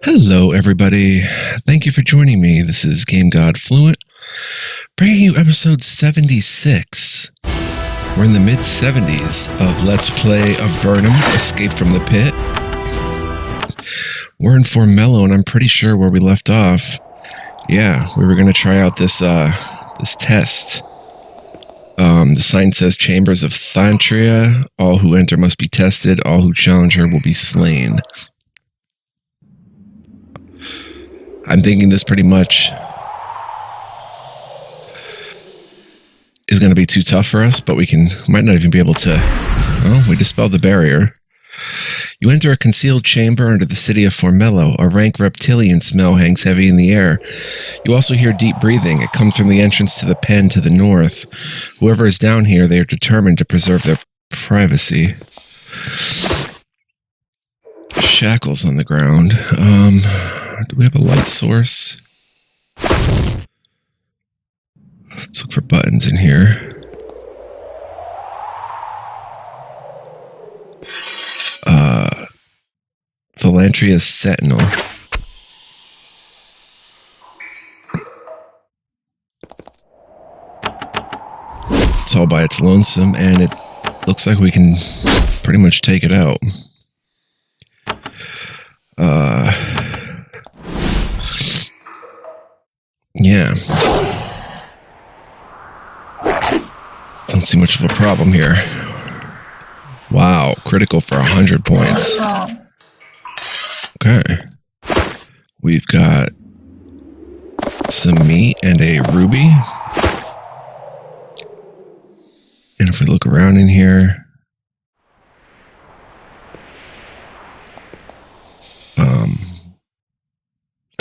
Hello, everybody. Thank you for joining me. This is Game God Fluent, bringing you episode 76. We're in the mid-70s of Let's Play Avernum, Escape from the Pit. We're in Formello, and I'm pretty sure where we left off. Yeah, we were going to try out this test. The sign says Chambers of Thantria. All who enter must be tested. All who challenge her will be slain. I'm thinking this pretty much is going to be too tough for us, but might not even be able to. Well, we dispelled the barrier. You enter a concealed chamber under the city of Formello. A rank reptilian smell hangs heavy in the air. You also hear deep breathing. It comes from the entrance to the pen to the north. Whoever is down here, they are determined to preserve their privacy. Shackles on the ground. Do we have a light source? Let's look for buttons in here. Philantria's Sentinel. It's all by its lonesome, and it looks like we can pretty much take it out. Yeah. Don't see much of a problem here. Wow, critical for 100 points. Okay. We've got some meat and a ruby. And if we look around in here,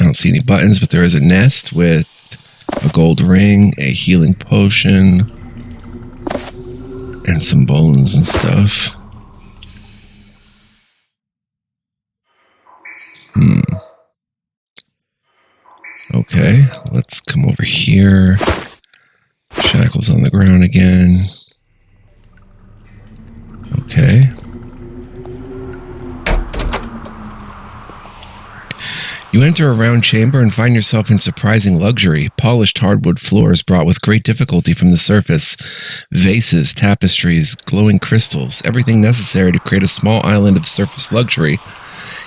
I don't see any buttons, but there is a nest with a gold ring, a healing potion, and some bones and stuff. Okay, let's come over here. Shackles on the ground again. Okay. You enter a round chamber and find yourself in surprising luxury. Polished hardwood floors brought with great difficulty from the surface. Vases, tapestries, glowing crystals, everything necessary to create a small island of surface luxury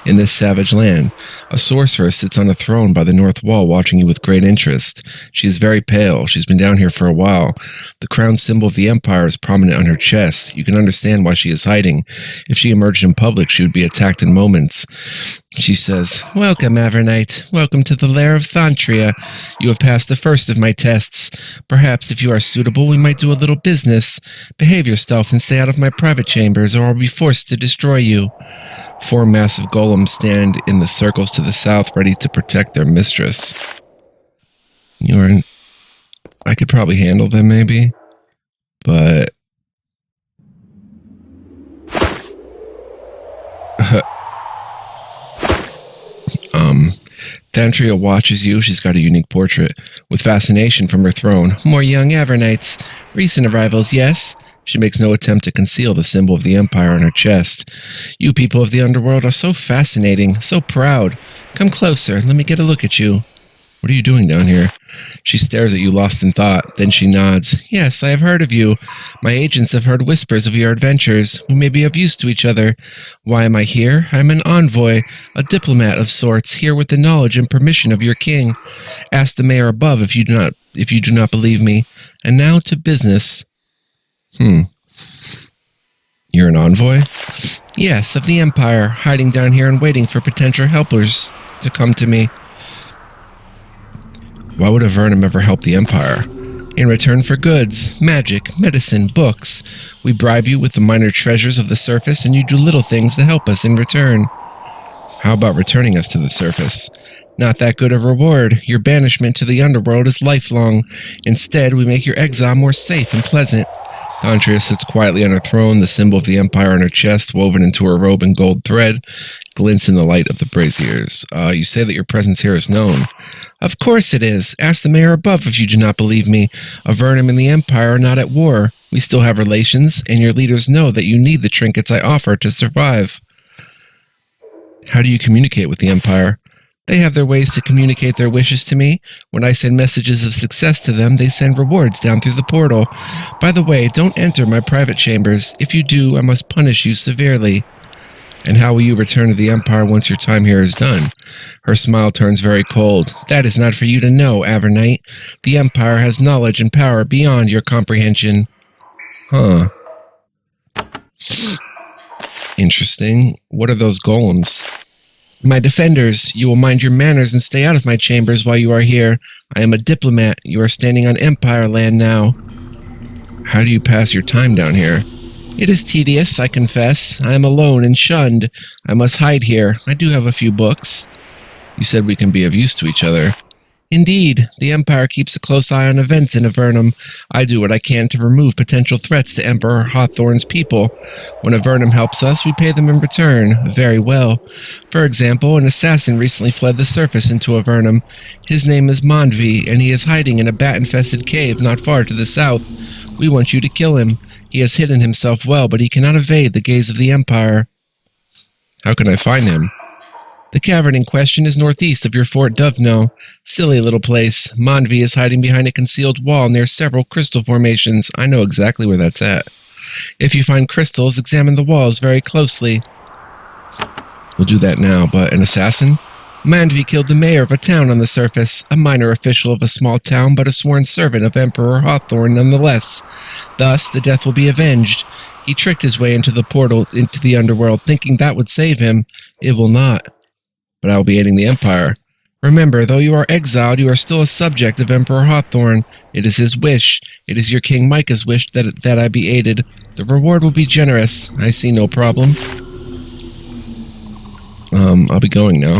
in this savage land. A sorceress sits on a throne by the north wall watching you with great interest. She is very pale. She's been down here for a while. The crown symbol of the empire is prominent on her chest. You can understand why she is hiding. If she emerged in public, she would be attacked in moments. She says, "Welcome, Avernite. Welcome to the lair of Thantria. You have passed the first of my tests. Perhaps if you are suitable, we might do a little business. Behave yourself and stay out of my private chambers, or I'll be forced to destroy you." 4 massive golems stand in the circles to the south, ready to protect their mistress. I could probably handle them, maybe, but Thantria watches you. She's got a unique portrait with fascination from her throne. "More young Avernites. Recent arrivals, yes." She makes no attempt to conceal the symbol of the empire on her chest. "You people of the underworld are so fascinating, so proud. Come closer. Let me get a look at you." "What are you doing down here?" She stares at you, lost in thought. Then she nods. "Yes, I have heard of you. My agents have heard whispers of your adventures. We may be of use to each other. Why am I here? I am an envoy, a diplomat of sorts, here with the knowledge and permission of your king. Ask the mayor above if you do not believe me. And now to business." You're an envoy? "Yes, of the empire, hiding down here and waiting for potential helpers to come to me." "Why would Avernum ever help the empire?" "In return for goods, magic, medicine, books. We bribe you with the minor treasures of the surface, and you do little things to help us in return." "How about returning us to the surface?" "Not that good a reward. Your banishment to the underworld is lifelong. Instead, we make your exile more safe and pleasant." Thantria sits quietly on her throne, the symbol of the empire on her chest, woven into her robe in gold thread, glints in the light of the braziers. "You say that your presence here is known." "Of course it is. Ask the mayor above if you do not believe me. Avernum and the empire are not at war. We still have relations, and your leaders know that you need the trinkets I offer to survive." "How do you communicate with the empire?" They have their ways to communicate their wishes to me. When I send messages of success to them, they send rewards down through the portal. By the way, don't enter my private chambers. If you do, I must punish you severely. And how will you return to the Empire once your time here is done? Her smile turns very cold. That is not for you to know, Avernite. The Empire has knowledge and power beyond your comprehension. Huh. Interesting. What are those golems? My defenders, you will mind your manners and stay out of my chambers while you are here. I am a diplomat. You are standing on Empire land now. How do you pass your time down here? It is tedious, I confess. I am alone and shunned. I must hide here. I do have a few books. You said we can be of use to each other. Indeed, the Empire keeps a close eye on events in Avernum. I do what I can to remove potential threats to Emperor Hawthorne's people. When Avernum helps us, we pay them in return. Very well. For example, an assassin recently fled the surface into Avernum. His name is Magi, and he is hiding in a bat-infested cave not far to the south. We want you to kill him. He has hidden himself well, but he cannot evade the gaze of the Empire. How can I find him? The cavern in question is northeast of your Fort Dovno. Silly little place. Manvi is hiding behind a concealed wall near several crystal formations. I know exactly where that's at. If you find crystals, examine the walls very closely. We'll do that now, but an assassin? Manvi killed the mayor of a town on the surface, a minor official of a small town, but a sworn servant of Emperor Hawthorne nonetheless. Thus, the death will be avenged. He tricked his way into the portal into the underworld, thinking that would save him. It will not. But I will be aiding the Empire. Remember, though you are exiled, you are still a subject of Emperor Hawthorne. It is his wish. It is your King Micah's wish that I be aided. The reward will be generous. I see no problem. I'll be going now.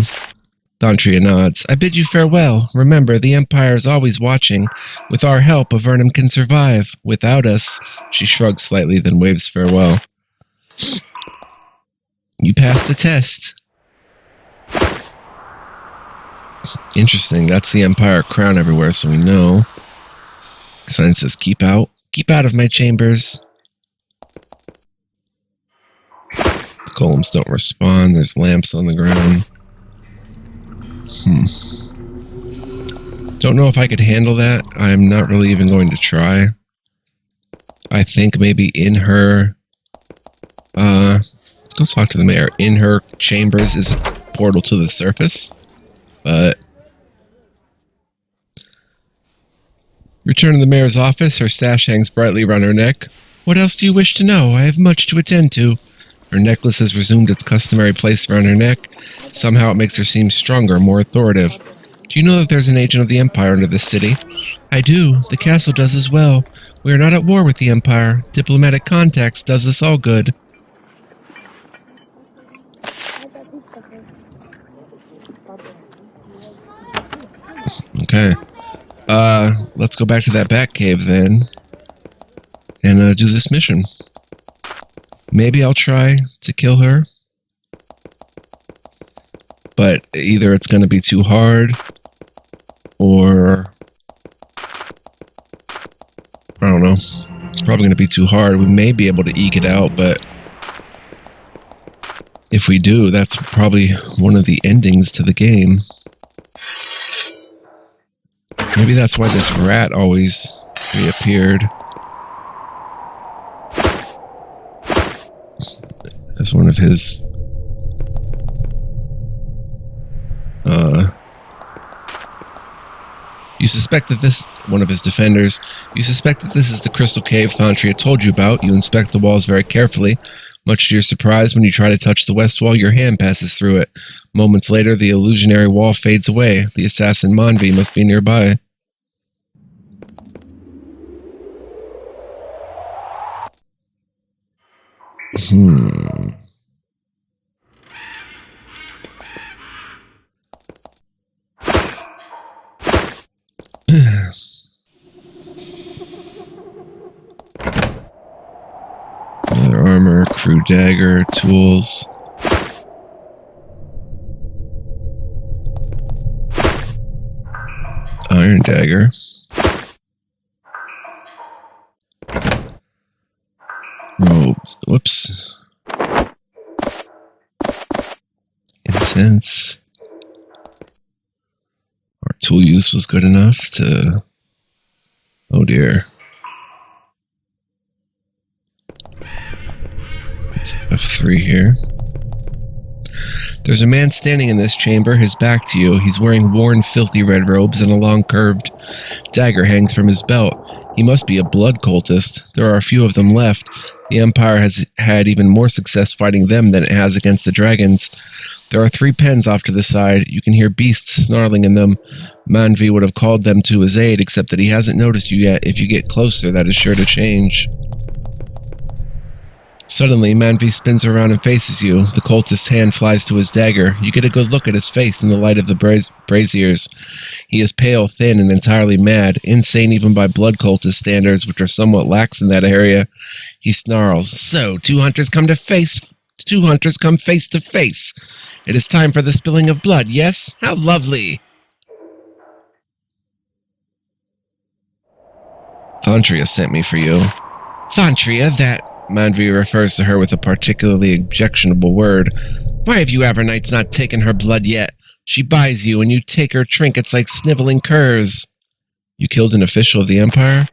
Thantria nods. I bid you farewell. Remember, the Empire is always watching. With our help, Avernum can survive. Without us, she shrugs slightly, then waves farewell. You passed the test. Interesting. That's the Empire crown everywhere, so we know. The sign says, keep out. Keep out of my chambers. The golems don't respond. There's lamps on the ground. Don't know if I could handle that. I'm not really even going to try. I think maybe in her... let's go talk to the mayor. In her chambers is a portal to the surface. But... Return to the mayor's office. Her stash hangs brightly around her neck. What else do you wish to know? I have much to attend to. Her necklace has resumed its customary place around her neck. Somehow it makes her seem stronger, more authoritative. Do you know that there's an agent of the Empire under this city? I do. The castle does as well. We are not at war with the Empire. Diplomatic contacts does us all good. Okay. Let's go back to that bat cave then. And do this mission. Maybe I'll try to kill her. But either it's going to be too hard, or... I don't know. It's probably going to be too hard. We may be able to eke it out, but... if we do, that's probably one of the endings to the game. Maybe that's why this rat always reappeared. As one of his... You suspect that this... one of his defenders. You suspect that this is the crystal cave Thantria told you about. You inspect the walls very carefully. Much to your surprise, when you try to touch the west wall, your hand passes through it. Moments later, the illusionary wall fades away. The assassin Manvi must be nearby. Leather armor, crude dagger, tools. Iron dagger. Robes. Whoops. Incense. Tool use was good enough to... Oh dear. It's F3 here. There's a man standing in this chamber, his back to you. He's wearing worn, filthy red robes, and a long, curved dagger hangs from his belt. He must be a blood cultist. There are a few of them left. The Empire has had even more success fighting them than it has against the dragons. There are 3 pens off to the side. You can hear beasts snarling in them. Manvi would have called them to his aid, except that he hasn't noticed you yet. If you get closer, that is sure to change. Suddenly, Manvi spins around and faces you. The cultist's hand flies to his dagger. You get a good look at his face in the light of the braziers. He is pale, thin, and entirely mad, insane even by blood cultist standards, which are somewhat lax in that area. He snarls, "So, 2 hunters come face to face. It is time for the spilling of blood, yes? How lovely!" Thantria sent me for you. Thantria, that... Manvi refers to her with a particularly objectionable word. Why have you Avernites not taken her blood yet? She buys you, and you take her trinkets like sniveling curs. You killed an official of the Empire?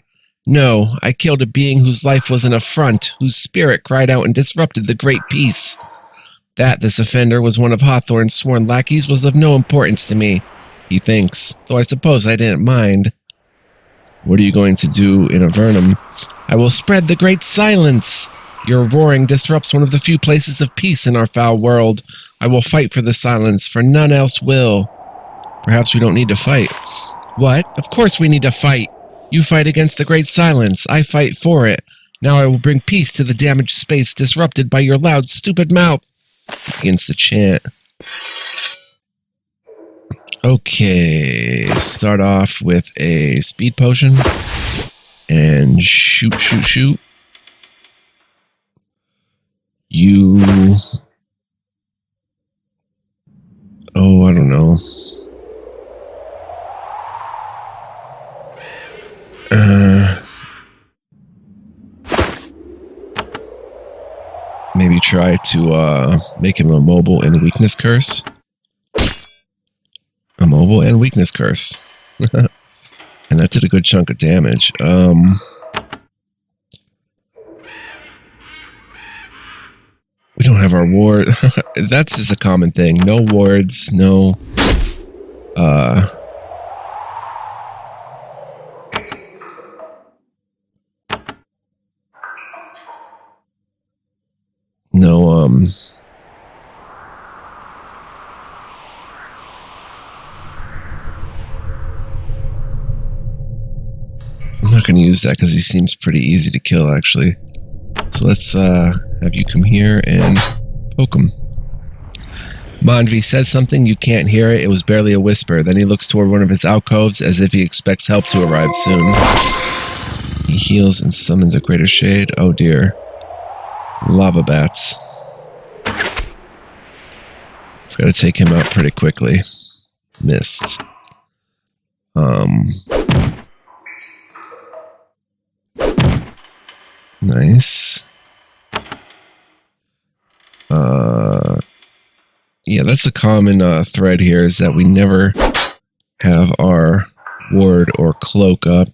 No, I killed a being whose life was an affront, whose spirit cried out and disrupted the great peace. That this offender was one of Hawthorne's sworn lackeys was of no importance to me, he thinks, though I suppose I didn't mind. What are you going to do in Avernum? I will spread the great silence. Your roaring disrupts one of the few places of peace in our foul world. I will fight for the silence, for none else will. Perhaps we don't need to fight. What? Of course we need to fight. You fight against the great silence. I fight for it. Now I will bring peace to the damaged space disrupted by your loud, stupid mouth. Begins to chant. Okay, start off with a speed potion, and shoot. You... Oh, I don't know. Maybe try to make him a mobile and weakness curse. A mobile and weakness curse. And that did a good chunk of damage. We don't have our ward. That's just a common thing. No wards, no... No, I'm not going to use that because he seems pretty easy to kill, actually. So let's have you come here and poke him. Manvi says something, you can't hear it. It was barely a whisper. Then he looks toward one of his alcoves as if he expects help to arrive soon. He heals and summons a greater shade. Oh dear. Lava bats. I've got to take him out pretty quickly. Missed. Nice. Yeah, that's a common thread here, is that we never have our ward or cloak up.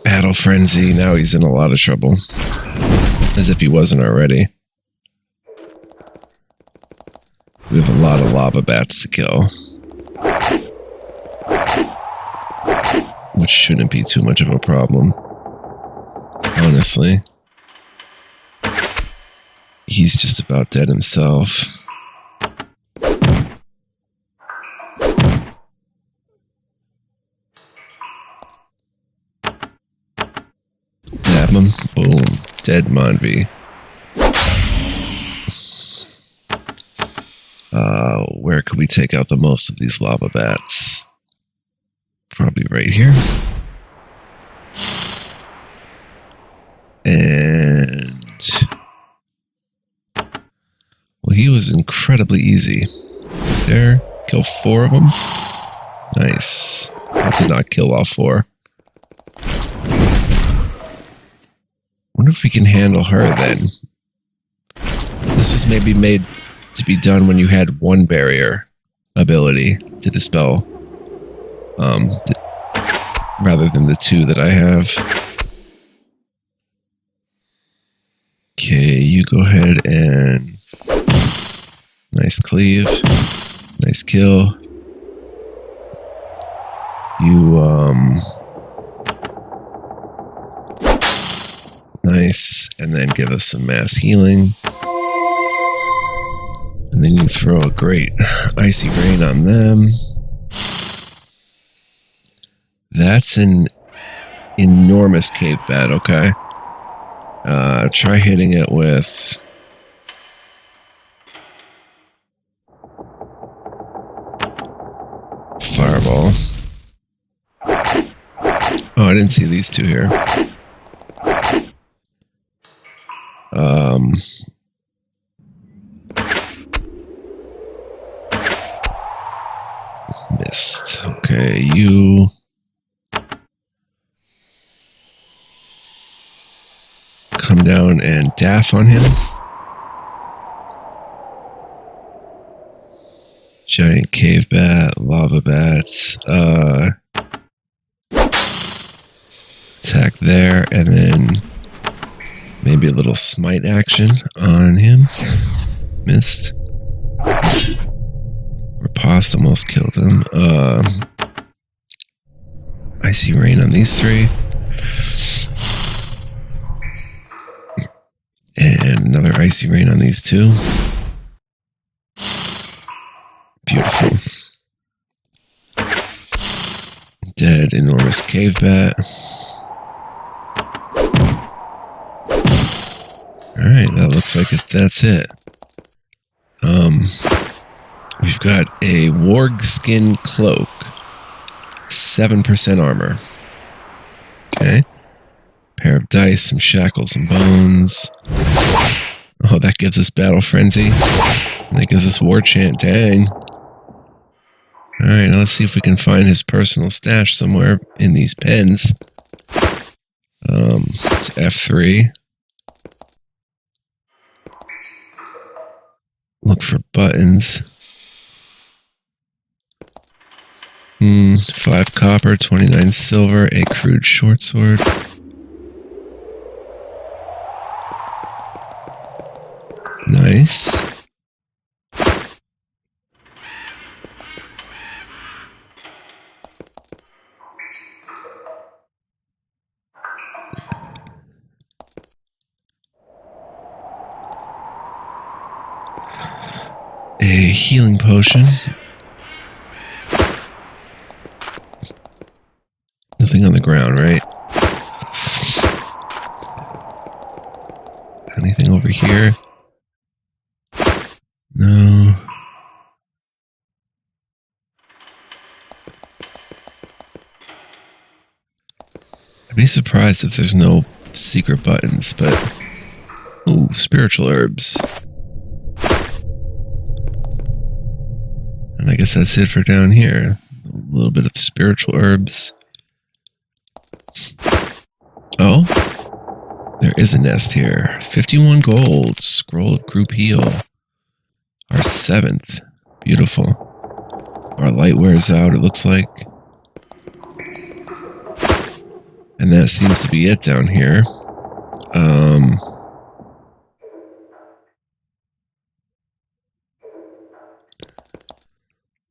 Battle Frenzy, now he's in a lot of trouble. As if he wasn't already. We have a lot of lava bats to kill. Which shouldn't be too much of a problem. Honestly. He's just about dead himself. Dab him. Boom. Dead Manvi. Where could we take out the most of these lava bats? Probably right here. And... well, he was incredibly easy. Right there. Kill 4 of them. Nice. I did not kill all 4. Wonder if we can handle her then. This was maybe made to be done when you had one barrier ability to dispel, rather than the two that I have. Okay, you go ahead and nice cleave, nice kill. You nice, and then give us some mass healing. And then you throw a great icy rain on them. That's an enormous cave bat, okay. Try hitting it with fireball. Oh, I didn't see these two here. Missed. Okay, you come down and daff on him. Giant cave bat, lava bats. Attack there, and then maybe a little smite action on him. Missed. Riposte almost killed him. Icy rain on these three. And another icy rain on these two. Beautiful. Dead enormous cave bat. Alright, that looks like that's it. We've got a warg skin cloak. 7% armor. Okay. Pair of dice, some shackles and bones. Oh, that gives us battle frenzy. That gives us war chant. Dang. Alright, now let's see if we can find his personal stash somewhere in these pens. It's F3. Look for buttons. 5 copper, 29 silver, a crude short sword. Nice. A healing potion. Nothing on the ground, right? Anything over here? No. I'd be surprised if there's no secret buttons, but... Ooh, spiritual herbs. And I guess that's it for down here. A little bit of spiritual herbs. Oh, there is a nest here. 51 gold. Scroll of group heal. Our 7th. Beautiful. Our light wears out, it looks like. And that seems to be it down here.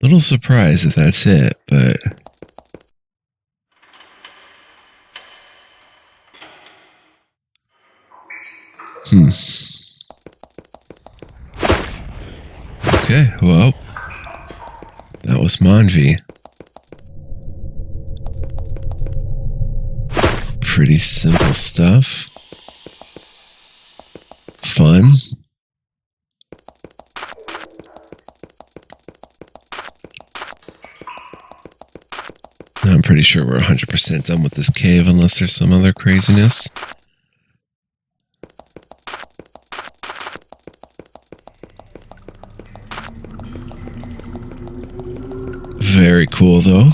Little surprised that that's it, but... Okay, well, that was Monvi. Pretty simple stuff. Fun. I'm pretty sure we're 100% done with this cave unless there's some other craziness. Very cool, though.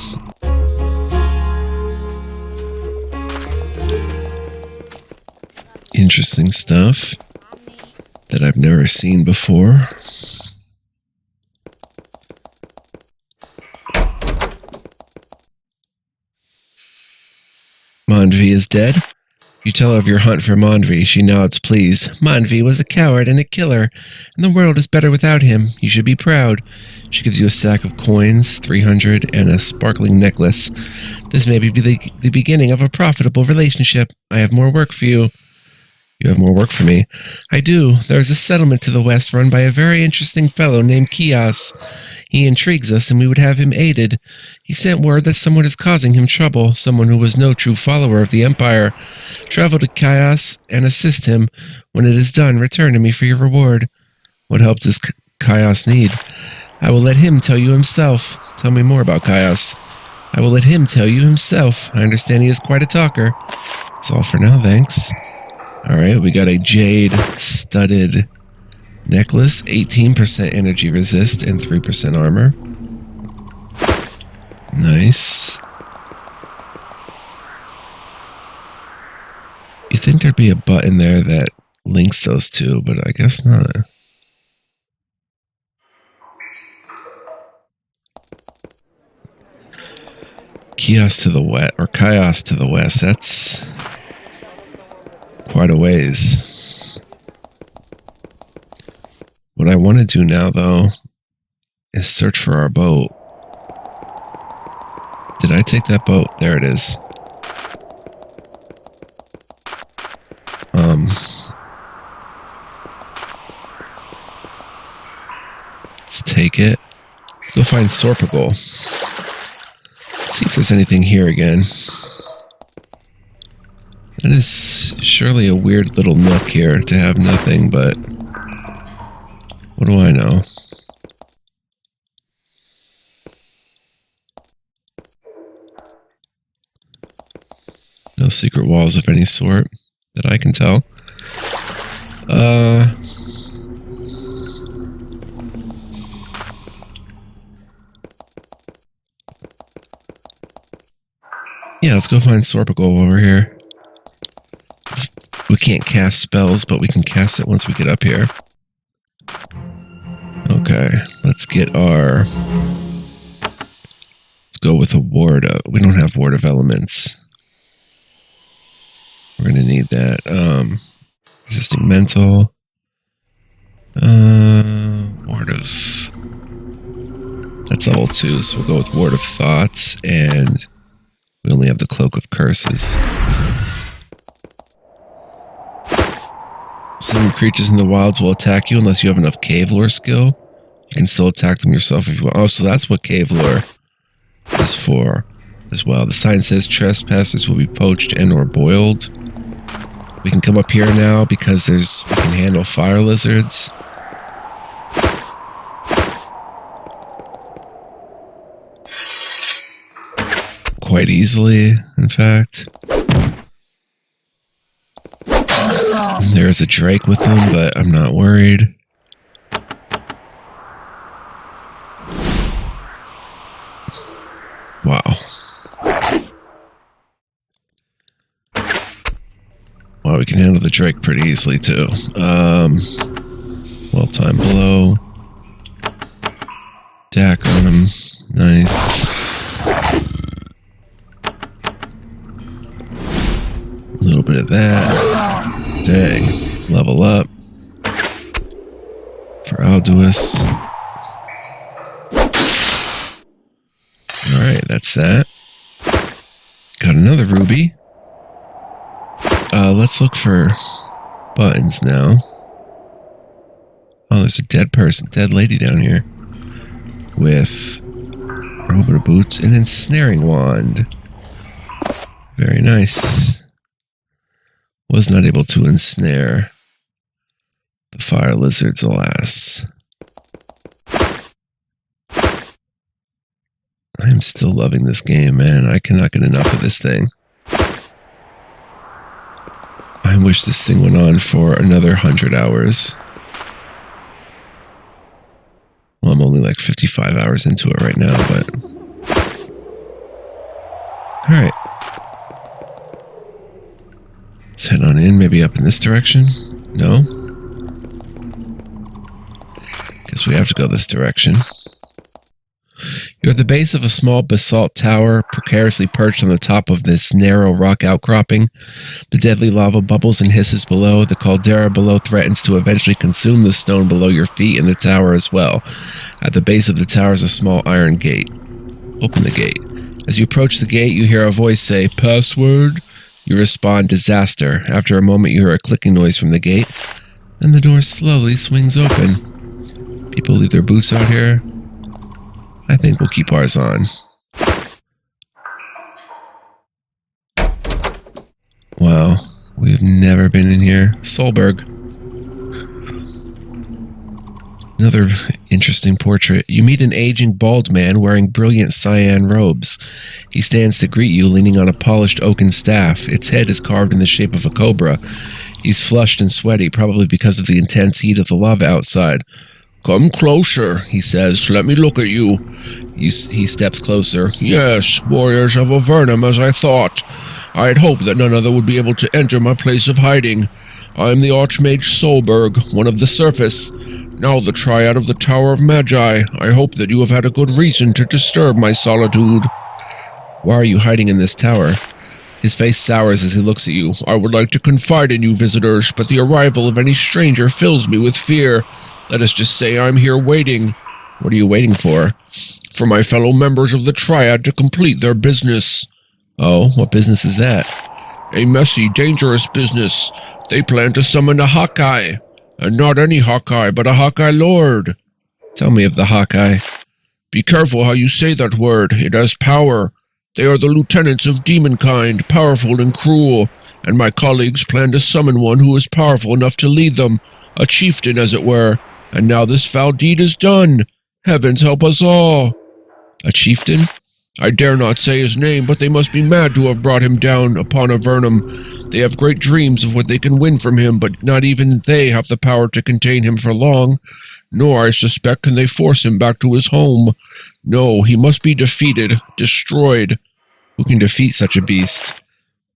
Interesting stuff. that I've never seen before. Manvi is dead. You tell her of your hunt for Manvi. She nods, pleased. Manvi was a coward and a killer, and the world is better without him. You should be proud. She gives you a sack of coins, 300, and a sparkling necklace. This may be the beginning of a profitable relationship. I have more work for you. You have more work for me. I do. There is a settlement to the west run by a very interesting fellow named Kias. He intrigues us, and we would have him aided. He sent word that someone is causing him trouble, someone who was no true follower of the Empire. Travel to Kias and assist him. When it is done, return to me for your reward. What help does Kias need? I will let him tell you himself. Tell me more about Kias. I will let him tell you himself. I understand he is quite a talker. That's all for now, thanks. Alright, we got a jade studded necklace, 18% energy resist and 3% armor. Nice. You think there'd be a button there that links those two, but I guess not. Kios to the west, or Kios to the west, that's quite a ways. What I want to do now, though, is search for our boat. Did I take that boat? There it is. Let's take it. Go find Sorpagal. See if there's anything here again. That is surely a weird little nook here to have nothing, but what do I know? No secret walls of any sort that I can tell. Yeah, let's go find Sorpagal while we're here. We can't cast spells, but we can cast it once we get up here. Okay, let's get our... Let's go with a ward of... We don't have ward of elements. We're going to need that. Resisting mental. Ward of... That's level 2, so we'll go with ward of thoughts, and we only have the cloak of curses. Some creatures in the wilds will attack you unless you have enough cave lore skill. You can still attack them yourself if you want. Oh, so that's what cave lore is for as well. The sign says trespassers will be poached and or boiled. We can come up here now because we can handle fire lizards. Quite easily, in fact. There's a drake with them, but I'm not worried. Wow. Wow, we can handle the drake pretty easily, too. Well-timed blow. Dack on him. Nice. A little bit of that. Dang. Level up. For Alduus. Alright, that's that. Got another ruby. Let's look for buttons now. Oh, there's a dead lady down here. With rubber boots and ensnaring wand. Very nice. Was not able to ensnare the fire lizards, alas. I am still loving this game, man. I cannot get enough of this thing. I wish this thing went on for another 100 hours. Well, I'm only like 55 hours into it right now, but... Alright. Let's head on in, maybe up in this direction. No? we have to go this direction. You're at the base of a small basalt tower, precariously perched on the top of this narrow rock outcropping. The deadly lava bubbles and hisses below. The caldera below threatens to eventually consume the stone below your feet and the tower as well. At the base of the tower is a small iron gate. Open the gate. As you approach the gate, you hear a voice say, "Password?" You respond, "Disaster." After a moment, you hear a clicking noise from the gate, and the door slowly swings open. People leave their boots out here. I think we'll keep ours on. Wow, we've never been in here. Solberg. Another interesting portrait. You meet an aging bald man wearing brilliant cyan robes. He stands to greet you, leaning on a polished oaken staff. Its head is carved in the shape of a cobra. He's flushed and sweaty, probably because of the intense heat of the lava outside. "Come closer," he says. "Let me look at you." He steps closer. "Yes, warriors of Avernum, as I thought. I had hoped that none other would be able to enter my place of hiding. I am the Archmage Solberg, one of the surface, now the triad of the Tower of Magi. I hope that you have had a good reason to disturb my solitude." "Why are you hiding in this tower?" His face sours as he looks at you. "I would like to confide in you, visitors, but the arrival of any stranger fills me with fear. Let us just say I'm here waiting." "What are you waiting for?" "For my fellow members of the Triad to complete their business." "Oh, what business is that?" "A messy, dangerous business. They plan to summon a Hawkeye. And not any Hawkeye, but a Hawkeye Lord." "Tell me of the Hawkeye." "Be careful how you say that word. It has power. They are the lieutenants of demonkind, powerful and cruel, and my colleagues plan to summon one who is powerful enough to lead them, a chieftain as it were. And now this foul deed is done. Heavens help us all." "A chieftain?" "I dare not say his name, but they must be mad to have brought him down upon Avernum. They have great dreams of what they can win from him, but not even they have the power to contain him for long. Nor, I suspect, can they force him back to his home. No, he must be defeated, destroyed." "Who can defeat such a beast?"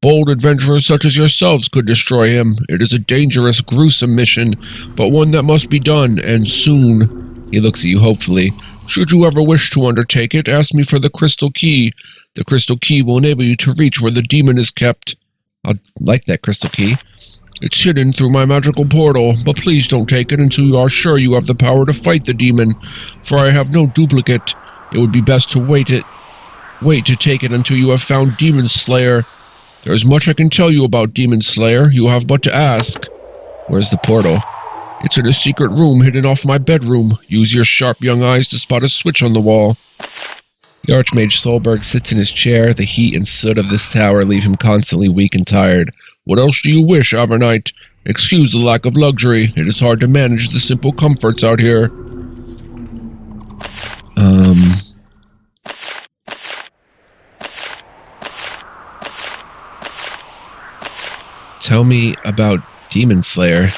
"Bold adventurers such as yourselves could destroy him. It is a dangerous, gruesome mission, but one that must be done, and soon." He looks at you hopefully. "Should you ever wish to undertake it, ask me for the crystal key. The crystal key will enable you to reach where the demon is kept." "I'd like that crystal key." "It's hidden through my magical portal, but please don't take it until you are sure you have the power to fight the demon, for I have no duplicate. It would be best to wait to take it until you have found Demon Slayer. There is much I can tell you about Demon Slayer. You have but to ask." "Where's the portal?" "It's in a secret room hidden off my bedroom. Use your sharp young eyes to spot a switch on the wall." The Archmage Solberg sits in his chair. The heat and soot of this tower leave him constantly weak and tired. "What else do you wish, Avernite? Excuse the lack of luxury. It is hard to manage the simple comforts out here." Tell me about Demon Slayer.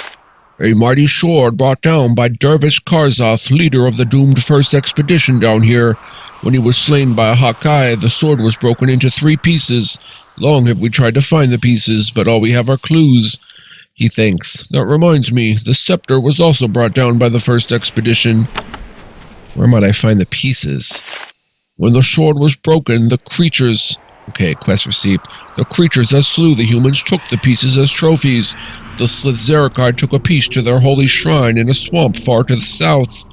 "A mighty sword brought down by Dervish Karzoth, leader of the doomed first expedition down here. When he was slain by a Hawkeye, the sword was broken into 3 pieces. Long have we tried to find the pieces, but all we have are clues." He thinks. "That reminds me, the scepter was also brought down by the first expedition." "Where might I find the pieces?" "When the sword was broken, the creatures..." Okay, quest receipt. "The creatures that slew the humans took the pieces as trophies. The Slithzerakai took a piece to their holy shrine in a swamp far to the south.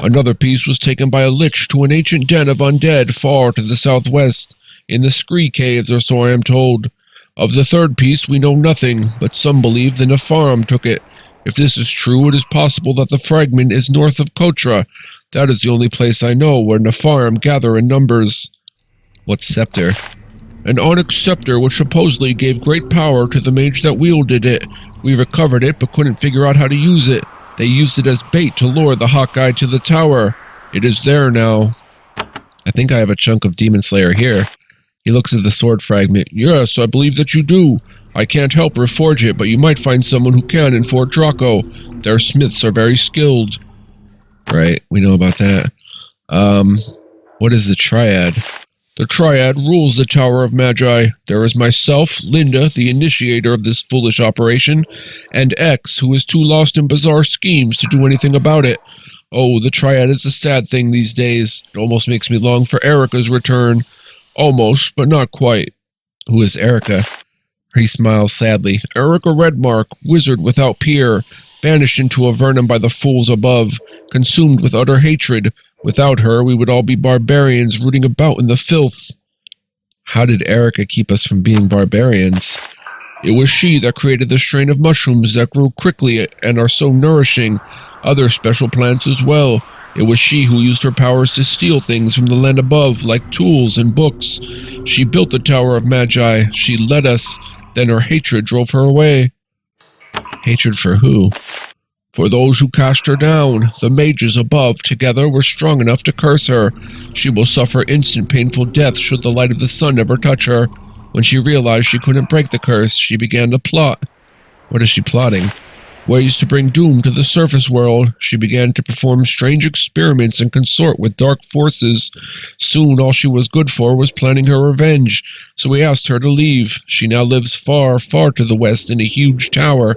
Another piece was taken by a lich to an ancient den of undead far to the southwest, in the Scree Caves, or so I am told. Of the third piece we know nothing, but some believe the Nepharim took it. If this is true, it is possible that the fragment is north of Kotra. That is the only place I know where Nepharim gather in numbers." "What scepter?" "An onyx scepter which supposedly gave great power to the mage that wielded it. We recovered it but couldn't figure out how to use it. They used it as bait to lure the Hawkeye to the tower. It is there now." "I think I have a chunk of Demon Slayer here." He looks at the sword fragment. "Yes, I believe that you do. I can't help reforge it, but you might find someone who can in Fort Draco. Their smiths are very skilled." "Right, we know about that. What is the triad?" The Triad rules the Tower of Magi. There is myself, Linda, the initiator of this foolish operation, and X, who is too lost in bizarre schemes to do anything about it. Oh, the Triad is a sad thing these days. It almost makes me long for Erica's return. Almost, but not quite. Who is Erica? He smiles sadly. Erica Redmark, wizard without peer, banished into Avernum by the fools above, consumed with utter hatred. Without her, we would all be barbarians rooting about in the filth. How did Erica keep us from being barbarians? It was she that created the strain of mushrooms that grew quickly and are so nourishing. Other special plants as well. It was she who used her powers to steal things from the land above, like tools and books. She built the Tower of Magi. She led us. Then her hatred drove her away. Hatred for who? For those who cast her down. The mages above together were strong enough to curse her. She will suffer instant painful death should the light of the sun ever touch her. When she realized she couldn't break the curse, she began to plot. What is she plotting? Ways to bring doom to the surface world. She began to perform strange experiments and consort with dark forces. Soon all she was good for was planning her revenge, so we asked her to leave. She now lives far, far to the west in a huge tower.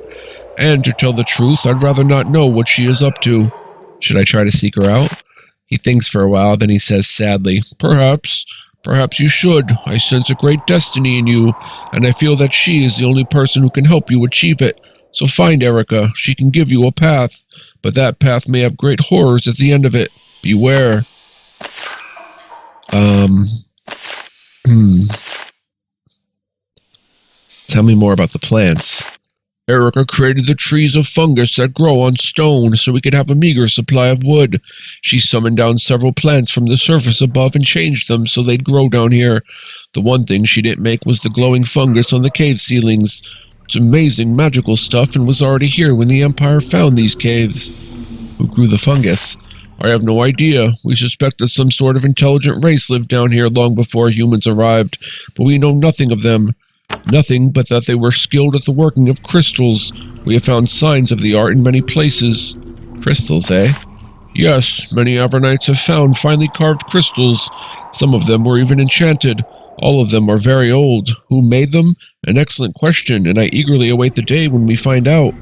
And to tell the truth, I'd rather not know what she is up to. Should I try to seek her out? He thinks for a while, then he says sadly, Perhaps. Perhaps you should. I sense a great destiny in you, and I feel that she is the only person who can help you achieve it. So find Erica. She can give you a path, but that path may have great horrors at the end of it. Beware. Tell me more about the plants. Erica created the trees of fungus that grow on stone so we could have a meager supply of wood. She summoned down several plants from the surface above and changed them so they'd grow down here. The one thing she didn't make was the glowing fungus on the cave ceilings. It's amazing magical stuff and was already here when the Empire found these caves. Who grew the fungus? I have no idea. We suspect that some sort of intelligent race lived down here long before humans arrived, but we know nothing of them. Nothing but that they were skilled at the working of crystals. We have found signs of the art in many places. Crystals, eh? Yes, many Avernites have found finely carved crystals. Some of them were even enchanted. All of them are very old. Who made them? An excellent question, and I eagerly await the day when we find out.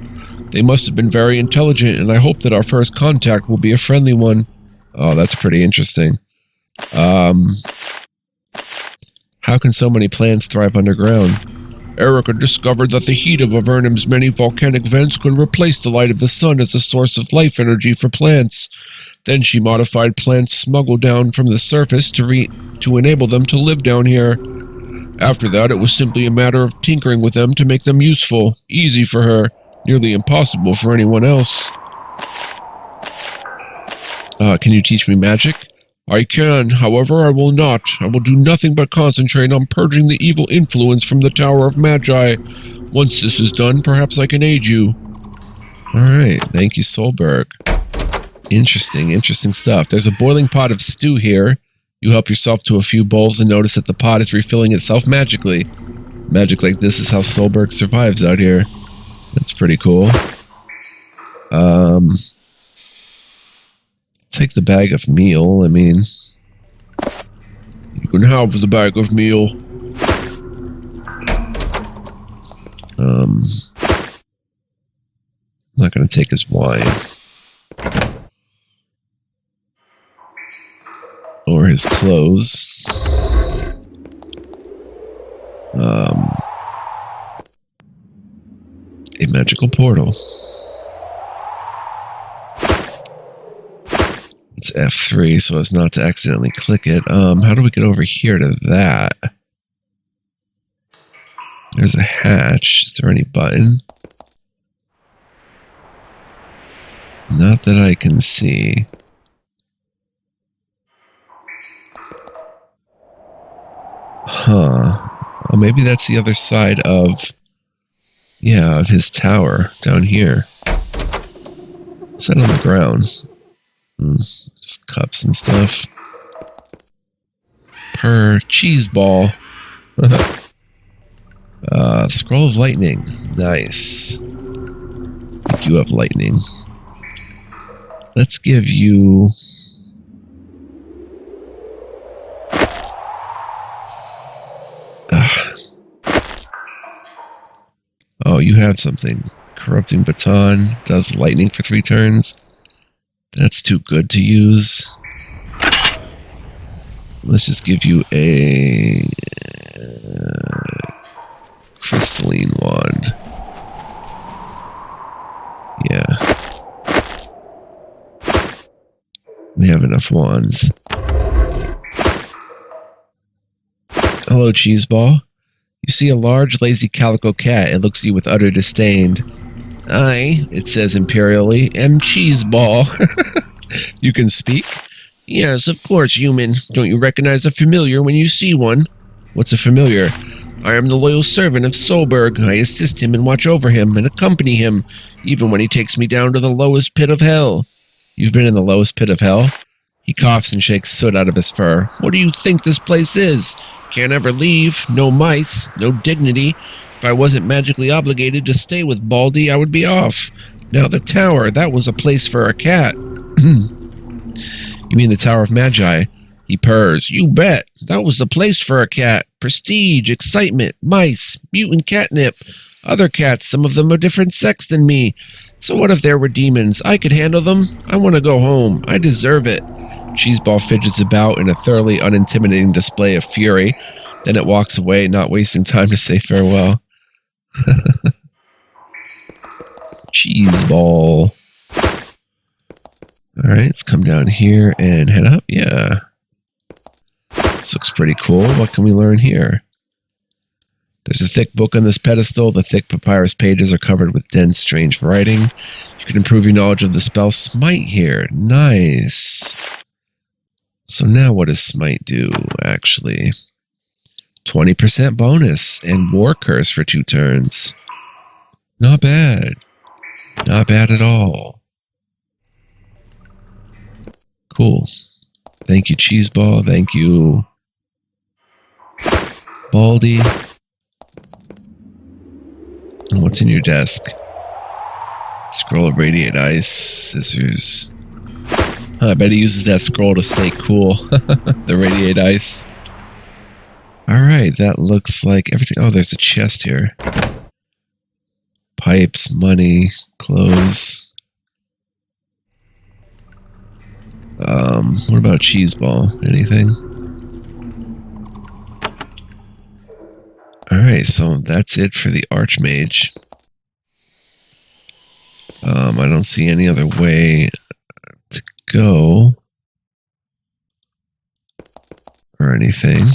They must have been very intelligent, and I hope that our first contact will be a friendly one. Oh, that's pretty interesting. How can so many plants thrive underground? Erica discovered that the heat of Avernum's many volcanic vents could replace the light of the sun as a source of life energy for plants. Then she modified plants smuggled down from the surface to enable them to live down here. After that, it was simply a matter of tinkering with them to make them useful, easy for her, nearly impossible for anyone else. Can you teach me magic? I can, however I will not. I will do nothing but concentrate on purging the evil influence from the Tower of Magi. Once this is done, perhaps I can aid you. Alright, thank you, Solberg. Interesting stuff. There's a boiling pot of stew here. You help yourself to a few bowls and notice that the pot is refilling itself magically. Magic like this is how Solberg survives out here. That's pretty cool. Take the bag of meal. I mean, you can have the bag of meal. I'm not going to take his wine. Or his clothes. A magical portal. It's F3 so as not to accidentally click it. How do we get over here to that? There's a hatch. Is there any button? Not that I can see. Huh. Oh, maybe that's the other side of... Yeah, of his tower down here. Set on the ground. Just cups and stuff. Per cheese ball. Scroll of lightning. Nice. I think you have lightning. Let's give you... Oh, you have something. Corrupting Baton does lightning for 3 turns. That's too good to use. Let's just give you a crystalline wand. Yeah. We have enough wands. Hello, Cheeseball. You see a large, lazy calico cat. It looks at you with utter disdain. I, it says imperially, am Cheeseball. You can speak? Yes, of course, human. Don't you recognize a familiar when you see one? What's a familiar? I am the loyal servant of Solberg. I assist him and watch over him and accompany him, even when he takes me down to the lowest pit of hell. You've been in the lowest pit of hell? He coughs and shakes soot out of his fur. What do you think this place is? Can't ever leave. No mice. No dignity. If I wasn't magically obligated to stay with Baldy, I would be off. Now the tower, that was a place for a cat. You mean the Tower of Magi? He purrs. You bet. That was the place for a cat. Prestige, excitement, mice, mutant catnip. Other cats, some of them a different sex than me. So what if there were demons? I could handle them. I want to go home. I deserve it. Cheeseball fidgets about in a thoroughly unintimidating display of fury. Then it walks away, not wasting time to say farewell. Cheeseball. Alright, let's come down here and head up. Yeah. This looks pretty cool. What can we learn here? There's a thick book on this pedestal. The thick papyrus pages are covered with dense, strange writing. You can improve your knowledge of the spell Smite here. Nice. So now what does Smite do, actually? 20% bonus and War Curse for 2 turns. Not bad. Not bad at all. Cool. Thank you, Cheeseball. Thank you, Baldy. And what's in your desk? Scroll of Radiate Ice. Scissors. I bet he uses that scroll to stay cool. The Radiate Ice. Alright, that looks like everything. Oh, there's a chest here. Pipes, money, clothes. What about Cheeseball? Anything? Alright, so that's it for the Archmage. I don't see any other way to go. Or anything.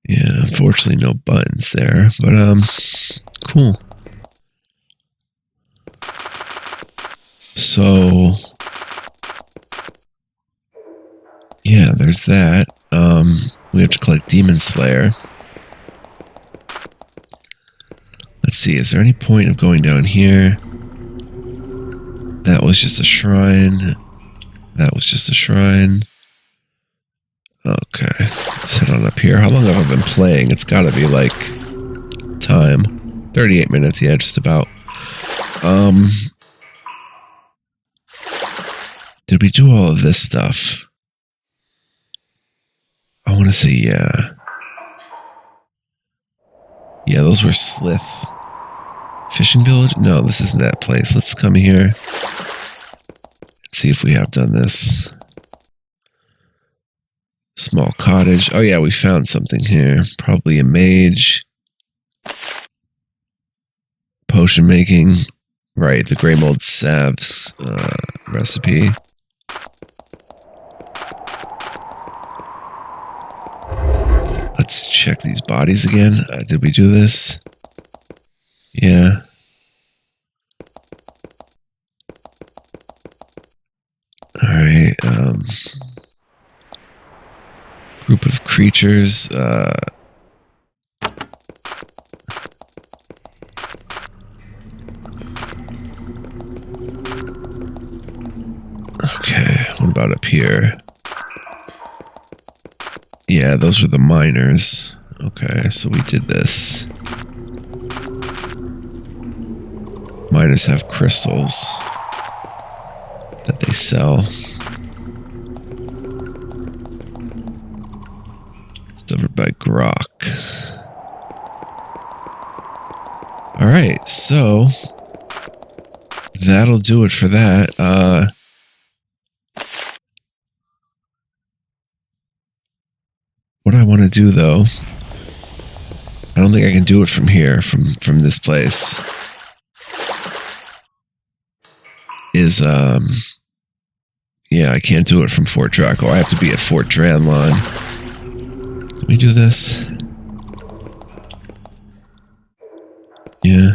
Yeah, unfortunately no buttons there, but cool. So yeah, there's that. We have to collect Demon Slayer. Let's see, is there any point of going down here? That was just a shrine. That was just a shrine. Okay, let's head on up here. How long have I been playing? It's got to be like time. 38 minutes, yeah, just about. Did we do all of this stuff? I want to say yeah. Yeah, those were Slith. Fishing Village? No, this isn't that place. Let's come here. Let's see if we have done this. Small cottage. Oh yeah, we found something here. Probably a mage. Potion making. Right, the Grey Mold Salves recipe. Let's check these bodies again. Did we do this? Yeah. Alright, group of creatures, okay, what about up here? Yeah, those were the miners. Okay, so we did this. Miners have crystals that they sell. It's over by Grok. Alright, so that'll do it for that. What I want to do, though, I don't think I can do it from here, from this place, is, yeah, I can't do it from Fort Draco. I have to be at Fort Dranlon. Can we do this? Yeah.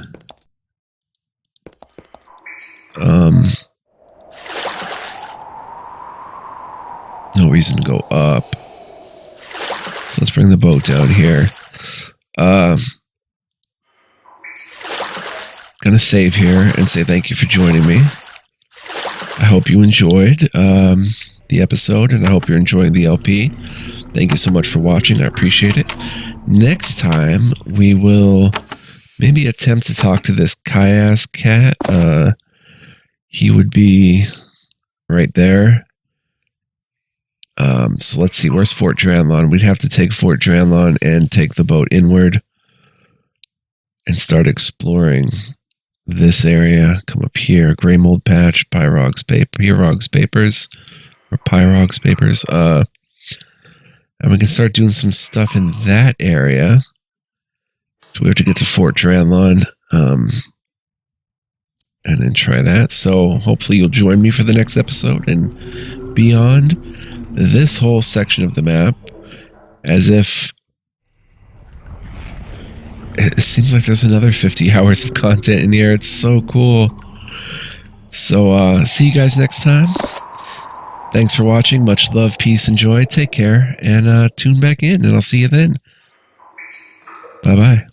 No reason to go up. So let's bring the boat down here. Gonna save here and say thank you for joining me. I hope you enjoyed the episode, and I hope you're enjoying the LP. Thank you so much for watching. I appreciate it. Next time, we will maybe attempt to talk to this Kaias cat. He would be right there. So let's see, where's Fort Dranlon? We'd have to take Fort Dranlon and take the boat inward and start exploring this area. Come up here, Grey Mold Patch, Pyrogs Papers, or Pyrogs Papers. And we can start doing some stuff in that area. So we have to get to Fort Dranlon, and then try that. So hopefully you'll join me for the next episode and beyond this whole section of the map, as if it seems like there's another 50 hours of content in here. It's so cool. So see you guys next time. Thanks for watching. Much love, peace, and joy. Take care, and tune back in, and I'll see you then. Bye-bye.